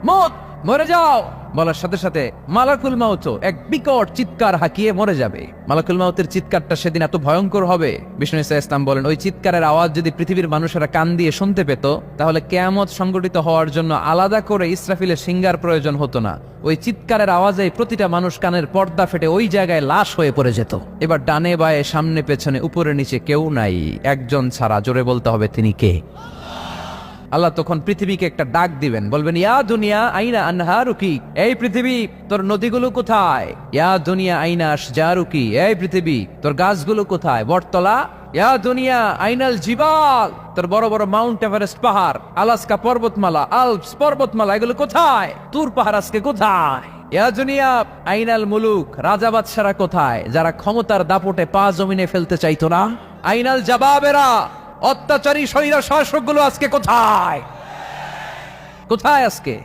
মত, মরে যাও বলার সাথে সাথে মালাকুল মাউত এক বিকট চিৎকার হাঁকিয়ে মরে যাবে। মালাকুল মাউতের চিৎকারটা সেদিন এত ভয়ঙ্কর হবে, বিষ্ণু ঈসা ইসলাম বলেন ওই চিৎকারের আওয়াজ যদি পৃথিবীর মানুষেরা কান দিয়ে শুনতে পেত, তাহলে কিয়ামত সংগঠিত হওয়ার জন্য আলাদা করে ইসরাফিলের সিঙ্গার প্রয়োজন হতো না। ওই চিৎকারের আওয়াজে প্রতিটা মানুষ কানের পর্দা ফেটে ওই জায়গায় লাশ হয়ে পড়ে যেত। এবার ডানে বায়ে সামনে পেছনে উপরে নিচে কেউ নাই, একজন ছাড়া। জোরে বলতে হবে তিনি কে? আল্লাহ তখন পৃথিবীকে একটা ডাক দিবেন, বলবেন ইয়া দুনিয়া আইনা আনহারুকি, এই পৃথিবী তোর নদীগুলো কোথায়? ইয়া দুনিয়া আইনা আশজারুকি, এই পৃথিবী তোর গাছগুলো কোথায়? বটতলা। ইয়া দুনিয়া আইনাল জিবাল, তোর বড় বড় মাউন্ট এভারেস্ট পাহাড়, আলাস্কা পর্বতমালা, আলপস পর্বতমালা, এগুলো কোথায়? তুর পাহাড় আজকে কোথায়? ইয়া দুনিয়া আইনাল মুলুক, রাজা বাদশারা কোথায় যারা ক্ষমতার দাপটে পা জমিনে ফেলতে চাইতো না? আইনাল জাবাবেরা, অত্যাচারী স্বৈর শাসকগুলো আজকে কোথায়? কোথায় আজকে?